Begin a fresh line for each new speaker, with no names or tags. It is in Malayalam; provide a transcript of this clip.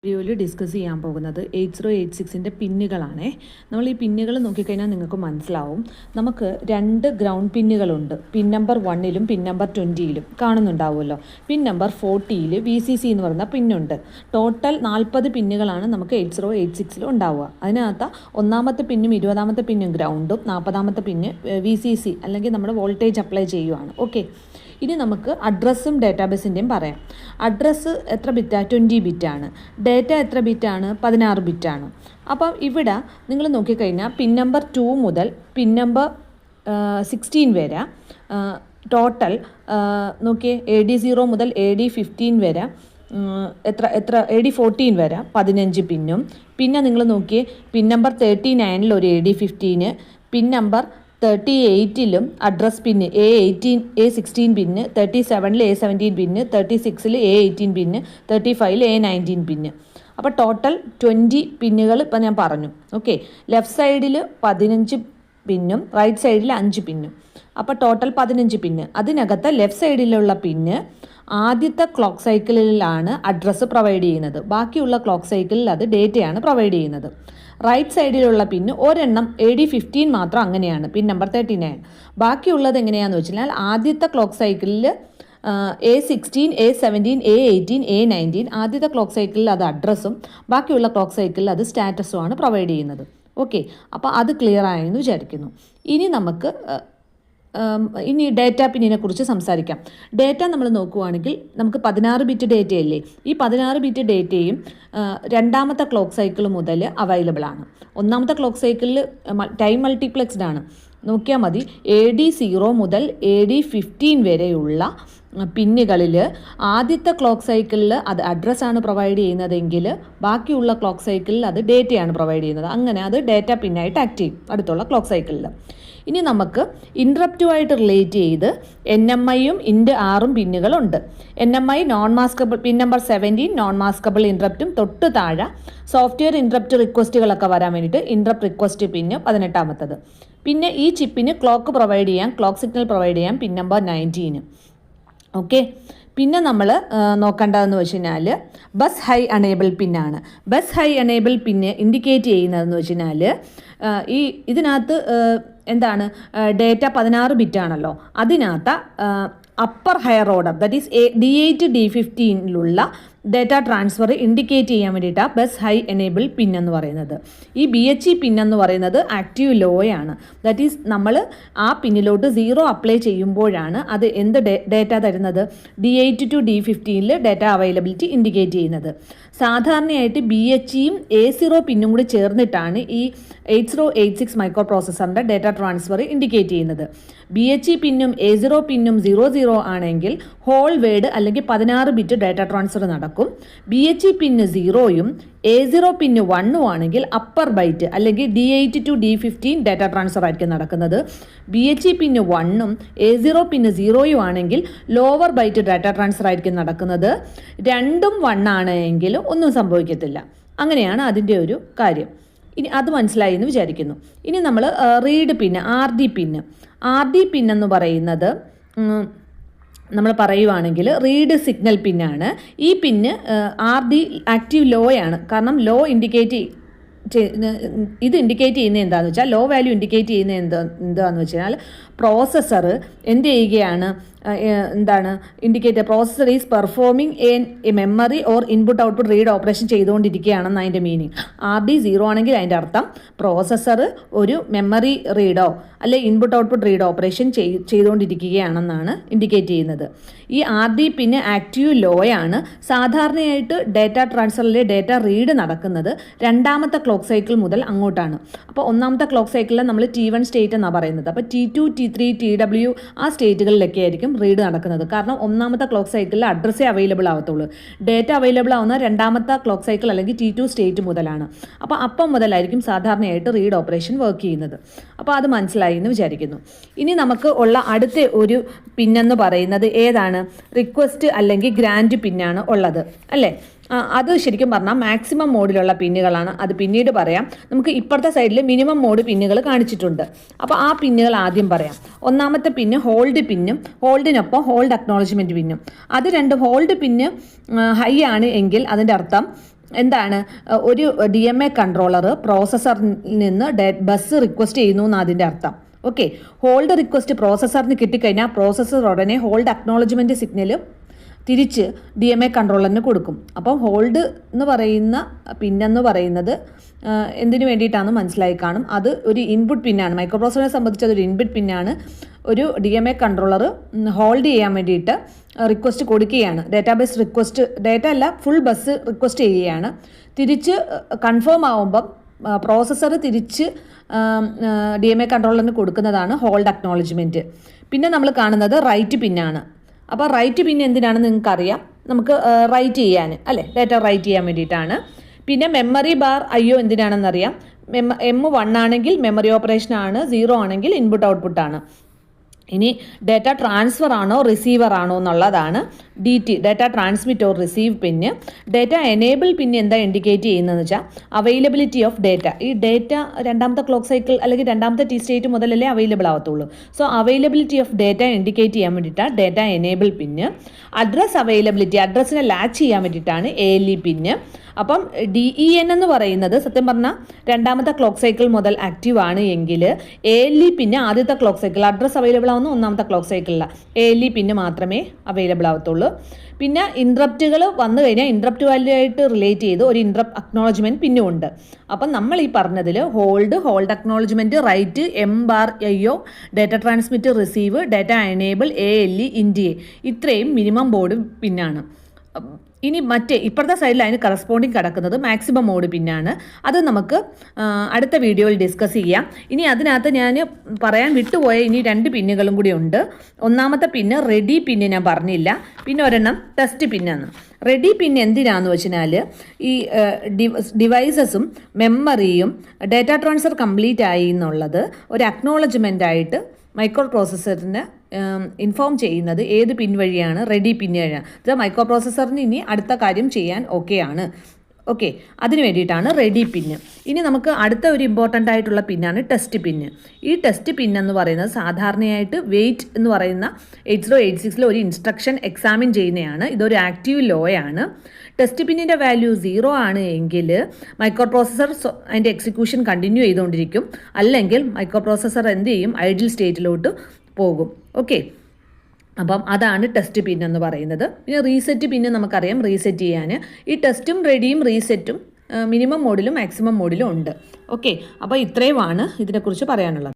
വീഡിയോയിൽ ഡിസ്കസ് ചെയ്യാൻ പോകുന്നത് 8086 പിന്നുകളാണേ. നമ്മൾ ഈ പിന്നുകൾ നോക്കിക്കഴിഞ്ഞാൽ നിങ്ങൾക്ക് മനസ്സിലാവും. നമുക്ക് രണ്ട് ground പിന്നുകളുണ്ട്. Pin number 1ലും pin number 20ലും കാണുന്നുണ്ടാവുമല്ലോ. Pin number 40ൽ VCC എന്ന് പറയുന്ന പിന്നുണ്ട്. ടോട്ടൽ 40 പിന്നുകളാണ് നമുക്ക് 8086 ഉണ്ടാവുക. അതിനകത്ത് ഒന്നാമത്തെ പിന്നും 20ാമത്തെ പിന്നും ഗ്രൗണ്ടും 40ാമത്തെ പിന്ന് VCC അല്ലെങ്കിൽ നമ്മുടെ വോൾട്ടേജ് അപ്ലൈ ചെയ്യുവാണ്. ഓക്കെ, ഇനി നമുക്ക് അഡ്രസ്സും ഡേറ്റാബേസിൻ്റെയും പറയാം. അഡ്രസ്സ് എത്ര ബിറ്റാണ്? 20 ബിറ്റാണ്. ഡേറ്റ എത്ര ബിറ്റാണ്? 16 ബിറ്റാണ്. അപ്പം ഇവിടെ നിങ്ങൾ നോക്കിക്കഴിഞ്ഞാൽ പിൻ നമ്പർ 2 മുതൽ പിൻ നമ്പർ 16 വരെ ടോട്ടൽ നോക്കിയേ, AD0 മുതൽ AD15 വരെ എത്ര AD14 വരെ 15 പിന്നും. പിന്നെ നിങ്ങൾ നോക്കിയേ, പിൻ നമ്പർ 39 ഒരു AD15, പിൻ നമ്പർ 38ലും അഡ്രസ് പിന്ന് A16 പിന്ന്, 37 A17 പിന്ന്, 36 A18 പിന്ന്, 35 A19 പിന്ന്. അപ്പോൾ ടോട്ടൽ 20 പിന്നുകൾ ഇപ്പം ഞാൻ പറഞ്ഞു. ഓക്കെ, ലെഫ്റ്റ് സൈഡിൽ 15 പിന്നും റൈറ്റ് സൈഡിൽ 5 പിന്നും. അപ്പോൾ ടോട്ടൽ 15 പിന്ന്. അതിനകത്ത് ലെഫ്റ്റ് സൈഡിലുള്ള പിന്ന് ആദ്യത്തെ ക്ലോക്ക് സൈക്കിളിലാണ് അഡ്രസ്സ് പ്രൊവൈഡ് ചെയ്യുന്നത്. ബാക്കിയുള്ള ക്ലോക്ക് സൈക്കിളിൽ അത് ഡേറ്റയാണ് പ്രൊവൈഡ് ചെയ്യുന്നത്. റൈറ്റ് സൈഡിലുള്ള പിന്ന് ഒരെണ്ണം AD15 മാത്രം അങ്ങനെയാണ്, പിൻ നമ്പർ 39. ബാക്കിയുള്ളത് എങ്ങനെയാണെന്ന് വെച്ചാൽ ആദ്യത്തെ ക്ലോക്ക് സൈക്കിളിൽ A16, A17, A18, A19 ആദ്യത്തെ ക്ലോക്ക് സൈക്കിളിൽ അത് അഡ്രസ്സും ബാക്കിയുള്ള ക്ലോക്ക് സൈക്കിളിൽ അത് സ്റ്റാറ്റസുമാണ് പ്രൊവൈഡ് ചെയ്യുന്നത്. ഓക്കെ, അപ്പോൾ അത് ക്ലിയർ ആയെന്ന് വിചാരിക്കുന്നു. ഇനി നമുക്ക് ഡേറ്റ പിന്നിനെ കുറിച്ച് സംസാരിക്കാം. ഡേറ്റ നമ്മൾ നോക്കുവാണെങ്കിൽ നമുക്ക് 16 ബിറ്റ് ഡേറ്റയല്ലേ. ഈ 16 ബിറ്റ് ഡേറ്റയും രണ്ടാമത്തെ ക്ലോക്ക് സൈക്കിൾ മുതൽ അവൈലബിൾ ആണ്. ഒന്നാമത്തെ ക്ലോക്ക് സൈക്കിളിൽ ടൈം മൾട്ടിപ്ലെക്സ്ഡ് ആണ്. നോക്കിയാൽ മതി, AD0 മുതൽ AD15 വരെയുള്ള പിന്നുകളിൽ ആദ്യത്തെ ക്ലോക്ക് സൈക്കിളിൽ അത് അഡ്രസ്സാണ് പ്രൊവൈഡ് ചെയ്യുന്നതെങ്കിൽ ബാക്കിയുള്ള ക്ലോക്ക് സൈക്കിളിൽ അത് ഡേറ്റയാണ് പ്രൊവൈഡ് ചെയ്യുന്നത്. അങ്ങനെ അത് ഡേറ്റ പിന്നായിട്ട് ആക്ട് ചെയ്യും അടുത്തുള്ള ക്ലോക്ക് സൈക്കിളിൽ. ഇനി നമുക്ക് ഇൻട്രപ്റ്റുമായിട്ട് റിലേറ്റ് ചെയ്ത് NMIയും INT6 പിന്നുകളുണ്ട്. NMI non maskable, pin number 17 non maskable ഇൻട്രപ്റ്റും, തൊട്ട് താഴെ സോഫ്റ്റ്വെയർ ഇൻട്രപ്റ്റ് റിക്വസ്റ്റുകളൊക്കെ വരാൻ വേണ്ടിയിട്ട് ഇൻട്രപ്റ്റ് റിക്വസ്റ്റ് പിന്ന് 18ാമത്തത്. പിന്നെ ഈ ചിപ്പിന് ക്ലോക്ക് പ്രൊവൈഡ് ചെയ്യാം, ക്ലോക്ക് സിഗ്നൽ പ്രൊവൈഡ് ചെയ്യാം, പിൻ നമ്പർ 19. ഓക്കെ, പിന്നെ നമ്മൾ നോക്കേണ്ടതെന്ന് വെച്ച് കഴിഞ്ഞാൽ ബസ് ഹൈ അണേബിൾ പിന്നാണ്. Bus high enable pin indicate ചെയ്യുന്നതെന്ന് വെച്ച് കഴിഞ്ഞാൽ ഇതിനകത്ത് എന്താണ്, ഡേറ്റ 16 ബിറ്റാണല്ലോ. അതിനകത്ത് upper higher order, that is D8 D15ലുള്ള ഡേറ്റ ട്രാൻസ്ഫർ ഇൻഡിക്കേറ്റ് ചെയ്യാൻ വേണ്ടിയിട്ടാണ് ബസ് ഹൈ എനേബിൾ പിൻ എന്ന് പറയുന്നത്. ഈ BHE പിൻ എന്ന് പറയുന്നത് ആക്റ്റീവ് ലോയാണ്. ദാറ്റ് ഈസ് നമ്മൾ ആ പിന്നിലോട്ട് 0 അപ്ലൈ ചെയ്യുമ്പോഴാണ് അത് എന്ത് ഡേറ്റ തരുന്നത്, D8 to D15ൽ ഡേറ്റ അവൈലബിലിറ്റി ഇൻഡിക്കേറ്റ് ചെയ്യുന്നത്. സാധാരണയായിട്ട് BHEയും A0 പിന്നും കൂടി ചേർന്നിട്ടാണ് ഈ 8086 മൈക്രോ പ്രോസസ്സറിൻ്റെ ഡേറ്റ ട്രാൻസ്ഫർ ഇൻഡിക്കേറ്റ് ചെയ്യുന്നത്. BHE പിന്നും A0 പിന്നും 00 ആണെങ്കിൽ ഹോൾ വേർഡ് അല്ലെങ്കിൽ 16 ബിറ്റ് ഡേറ്റ ട്രാൻസ്ഫർ നടക്കും. BHE പിന്ന് 0യും A0 പിന്ന് 1 ആണെങ്കിൽ അപ്പർ ബൈറ്റ് അല്ലെങ്കിൽ D8 to D15 data transfer ആയിരിക്കും നടക്കുന്നത്. BHE പിന്ന് 1ഉം A0 പിന്ന് 0യും ആണെങ്കിൽ ലോവർ ബൈറ്റ് ഡേറ്റ ട്രാൻസ്ഫർ ആയിരിക്കും നടക്കുന്നത്. രണ്ടും 1 ആണെങ്കിൽ ഒന്നും സംഭവിക്കത്തില്ല. അങ്ങനെയാണ് അതിൻ്റെ ഒരു കാര്യം. ഇനി അത് മനസ്സിലായി എന്ന് വിചാരിക്കുന്നു. ഇനി നമ്മൾ റീഡ് പിന്ന്, RD പിൻ എന്ന് പറയുന്നത് നമ്മൾ പറയുവാണെങ്കിൽ റീഡ് സിഗ്നൽ പിന്നാണ്. ഈ പിന്ന് RD ആക്റ്റീവ് ലോയാണ്. കാരണം ലോ ഇൻഡിക്കേറ്റ് ഇത് ഇൻഡിക്കേറ്റ് ചെയ്യുന്നത് എന്താണെന്ന് വെച്ചാൽ, ലോ വാല്യൂ ഇൻഡിക്കേറ്റ് ചെയ്യുന്നത് എന്താണെന്ന് വെച്ചാൽ പ്രോസസ്സർ എന്ത് ചെയ്യുകയാണ്, എന്താണ് indicator, processor is performing a memory or input output read operation ചെയ്തുകൊണ്ടിരിക്കുകയാണെന്ന് അതിൻ്റെ മീനിങ്. RD 0 ആണെങ്കിൽ അതിൻ്റെ അർത്ഥം പ്രോസസ്സർ ഒരു മെമ്മറി റീഡോ അല്ലെ ഇൻപുട്ട് ഔട്ട്പുട്ട് റീഡ് ഓപ്പറേഷൻ ചെയ്തുകൊണ്ടിരിക്കുകയാണെന്നാണ് ഇൻഡിക്കേറ്റ് ചെയ്യുന്നത്. ഈ RD പിന്നെ ആക്റ്റീവ് ലോയാണ്. സാധാരണയായിട്ട് ഡേറ്റ ട്രാൻസ്ഫറിലെ ഡേറ്റ റീഡ് നടക്കുന്നത് രണ്ടാമത്തെ ക്ലോക്ക് സൈക്കിൾ മുതൽ അങ്ങോട്ടാണ്. അപ്പോൾ ഒന്നാമത്തെ ക്ലോക്ക് സൈക്കിളിൽ നമ്മൾ T1 സ്റ്റേറ്റ് എന്നാണ് പറയുന്നത്. അപ്പോൾ T2, T3, TW ആ സ്റ്റേറ്റുകളിലൊക്കെ ആയിരിക്കും റീഡ് നടക്കുന്നത്. കാരണം ഒന്നാമത്തെ ക്ലോക്ക് സൈക്കിളിൽ അഡ്രസ്സേ അവൈലബിൾ ആവത്തുള്ളൂ. ഡേറ്റ അവൈലബിൾ ആവുന്ന രണ്ടാമത്തെ ക്ലോക്ക് സൈക്കിൾ അല്ലെങ്കിൽ T2 സ്റ്റേറ്റ് മുതലാണ്. അപ്പോൾ അപ്പം മുതലായിരിക്കും സാധാരണയായിട്ട് റീഡ് ഓപ്പറേഷൻ വർക്ക് ചെയ്യുന്നത്. അപ്പോൾ അത് മനസ്സിലായി എന്ന് വിചാരിക്കുന്നു. ഇനി നമുക്ക് ഉള്ള അടുത്ത ഒരു പിന്നെന്ന് പറയുന്നത് ഏതാണ്, റിക്വസ്റ്റ് അല്ലെങ്കിൽ ഗ്രാൻഡ് പിന്നാണ് ഉള്ളത് അല്ലേ. അത് ശരിക്കും പറഞ്ഞാൽ മാക്സിമം മോഡിലുള്ള പിന്നുകളാണ്. അത് പിന്നീട് പറയാം. നമുക്ക് ഇപ്പുറത്തെ സൈഡിൽ മിനിമം മോഡ് പിന്നുകൾ കാണിച്ചിട്ടുണ്ട്. അപ്പോൾ ആ പിന്നുകൾ ആദ്യം പറയാം. ഒന്നാമത്തെ പിന്ന് ഹോൾഡ് പിന്നും ഹോൾഡിനൊപ്പം ഹോൾഡ് അക്നോളജ്മെൻറ്റ് പിന്നും. അത് രണ്ട് ഹോൾഡ് പിന്ന് ഹൈ ആണ് എങ്കിൽ അതിൻ്റെ അർത്ഥം എന്താണ് ഒരു DMA കൺട്രോളർ പ്രോസസ്സറിൽ നിന്ന് ബസ് റിക്വസ്റ്റ് ചെയ്യുന്നു എന്ന് അതിൻ്റെ അർത്ഥം. ഓക്കെ, ഹോൾഡ് റിക്വസ്റ്റ് പ്രോസസ്സറിന് കിട്ടിക്കഴിഞ്ഞാൽ പ്രോസസ്സർ ഉടനെ ഹോൾഡ് അക്നോളജ്മെൻറ്റ് സിഗ്നൽ തിരിച്ച് DMA കൺട്രോളറിന് കൊടുക്കും. അപ്പം ഹോൾഡ് എന്ന് പറയുന്ന പിന്നെന്ന് പറയുന്നത് എന്തിനു വേണ്ടിയിട്ടാണെന്ന് മനസ്സിലായി കാണും. അത് ഒരു ഇൻപുട്ട് പിന്നാണ്. മൈക്രോ പ്രോസസ്സറിനെ സംബന്ധിച്ച് അതൊരു ഇൻപുട്ട് പിന്നാണ്. ഒരു DMA കൺട്രോളർ ഹോൾഡ് ചെയ്യാൻ വേണ്ടിയിട്ട് റിക്വസ്റ്റ് കൊടുക്കുകയാണ്. ഡേറ്റാബേസ് റിക്വസ്റ്റ്, ഡേറ്റ അല്ല, ഫുൾ ബസ് റിക്വസ്റ്റ് ചെയ്യുകയാണ്. തിരിച്ച് കൺഫേം ആവുമ്പം പ്രോസസ്സർ തിരിച്ച് DMA കൺട്രോളറിന് കൊടുക്കുന്നതാണ് ഹോൾഡ് അക്നോളജ്മെൻറ്റ്. പിന്നെ നമ്മൾ കാണുന്നത് റൈറ്റ് പിന്നാണ്. അപ്പോൾ റൈറ്റ് പിൻ എന്തിനാണെന്ന് നിങ്ങൾക്കറിയാം, നമുക്ക് റൈറ്റ് ചെയ്യാൻ അല്ലേ, ഡേറ്റ റൈറ്റ് ചെയ്യാൻ വേണ്ടിയിട്ടാണ്. പിന്നെ മെമ്മറി ബാർ IO എന്തിനാണെന്നറിയാം. M1 ആണെങ്കിൽ മെമ്മറി ഓപ്പറേഷൻ ആണ്, 0 ആണെങ്കിൽ ഇൻപുട്ട് ഔട്ട്പുട്ട് ആണ്. ഇനി ഡേറ്റ ട്രാൻസ്ഫർ ആണോ റിസീവർ ആണോ എന്നുള്ളതാണ് DT, data transmit or receive pin. Data enable പിന്നെ എന്താ ഇൻഡിക്കേറ്റ് ചെയ്യുന്നതെന്ന് വെച്ചാൽ അവൈലബിലിറ്റി ഓഫ് ഡേറ്റ. ഈ ഡേറ്റ രണ്ടാമത്തെ ക്ലോക്ക് സൈക്കിൾ അല്ലെങ്കിൽ രണ്ടാമത്തെ T സ്റ്റേറ്റ് മുതലല്ലേ അവൈലബിൾ ആവത്തുള്ളൂ. So availability of data indicate ചെയ്യാൻ വേണ്ടിയിട്ടാണ് data enable pin. Address availability, അഡ്രസ്സിനെ ലാച്ച് ചെയ്യാൻ വേണ്ടിയിട്ടാണ് ALE പിന്ന്. അപ്പം DEN എന്ന് പറയുന്നത് സത്യം പറഞ്ഞാൽ രണ്ടാമത്തെ ക്ലോക്ക് സൈക്കിൾ മുതൽ ആക്റ്റീവ് ആണ് എങ്കിൽ ALE പിന്നെ ആദ്യത്തെ ക്ലോക്ക് സൈക്കിൾ, അഡ്രസ് അവൈലബിൾ ആവുന്ന ഒന്നാമത്തെ ക്ലോക്ക് സൈക്കിളില്ല, ALE പിന്നെ മാത്രമേ അവൈലബിൾ ആവത്തുള്ളൂ. പിന്നെ ഇൻട്രപ്റ്റുകൾ വന്നു കഴിഞ്ഞാൽ ഇൻട്രപ്റ്റ് വാല്യൂ ആയിട്ട് റിലേറ്റ് ചെയ്ത് ഒരു ഇൻട്രപ്റ്റ് അക്നോളജ്മെൻറ്റ് പിന്നും ഉണ്ട്. അപ്പം നമ്മൾ ഈ പറഞ്ഞതിൽ hold acknowledgement, write, M/IO, data transmit, receive, data enable, ALE, INDIA, ഇത്രയും മിനിമം ബോർഡ് പിന്നാണ്. ഇനി മറ്റേ ഇപ്പുറത്തെ സൈഡിൽ അതിന് കറസ്പോണ്ടിങ് കിടക്കുന്നത് മാക്സിമം മോഡ് പിന്നാണ്. അത് നമുക്ക് അടുത്ത വീഡിയോയിൽ ഡിസ്കസ് ചെയ്യാം. ഇനി അതിനകത്ത് ഞാൻ പറയാൻ വിട്ടുപോയ ഇനി 2 പിന്നുകളും കൂടി ഉണ്ട്. ഒന്നാമത്തെ പിന്ന് റെഡി പിന്ന് ഞാൻ പറഞ്ഞില്ല, പിന്നെ ഒരെണ്ണം ടെസ്റ്റ് പിന്നാണ്. റെഡി പിൻ എന്തിനാന്ന് വെച്ചാൽ ഈ ഡിവൈസസും മെമ്മറിയും ഡേറ്റ ട്രാൻസ്ഫർ കംപ്ലീറ്റ് ആയി എന്നുള്ളത് ഒരു അക്നോളജ്മെൻ്റ് ആയിട്ട് മൈക്രോ പ്രോസസ്സറിന് ഇൻഫോം ചെയ്യുന്നത് ഏത് പിൻ വഴിയാണ്, റെഡി പിൻ വഴിയാണ്. ഇത് മൈക്രോ പ്രോസസ്സറിന് ഇനി അടുത്ത കാര്യം ചെയ്യാൻ ഓക്കെയാണ്. ഓക്കെ, അതിന് വേണ്ടിയിട്ടാണ് റെഡി പിന്ന്. ഇനി നമുക്ക് അടുത്ത ഒരു ഇമ്പോർട്ടൻ്റ് ആയിട്ടുള്ള പിന്നാണ് ടെസ്റ്റ് പിന്ന്. ഈ ടെസ്റ്റ് പിൻ എന്ന് പറയുന്നത് സാധാരണയായിട്ട് വെയിറ്റ് എന്ന് പറയുന്ന 8086 ഒരു ഇൻസ്ട്രക്ഷൻ എക്സാമിൻ ചെയ്യുന്നതാണ്. ഇതൊരു ആക്റ്റീവ് ലോയാണ്. ടെസ്റ്റ് പിന്നിൻ്റെ വാല്യൂ 0 ആണ് എങ്കിൽ മൈക്രോ പ്രോസസ്സർ അതിൻ്റെ എക്സിക്യൂഷൻ കണ്ടിന്യൂ ചെയ്തുകൊണ്ടിരിക്കും. അല്ലെങ്കിൽ മൈക്രോ പ്രോസസ്സർ എന്ത് ചെയ്യും, ഐഡിൽ സ്റ്റേറ്റിലോട്ട് പോകും. ഓക്കെ, അപ്പം അതാണ് ടെസ്റ്റ് പിൻ എന്ന് പറയുന്നത്. പിന്നെ റീസെറ്റ് പിന്നെ നമുക്കറിയാം റീസെറ്റ് ചെയ്യാൻ. ഈ ടെസ്റ്റും റെഡിയും റീസെറ്റും മിനിമം മോഡിലും മാക്സിമം മോഡിലും ഉണ്ട്. ഓക്കെ, അപ്പോൾ ഇത്രയുമാണ് ഇതിനെക്കുറിച്ച് പറയാനുള്ളത്.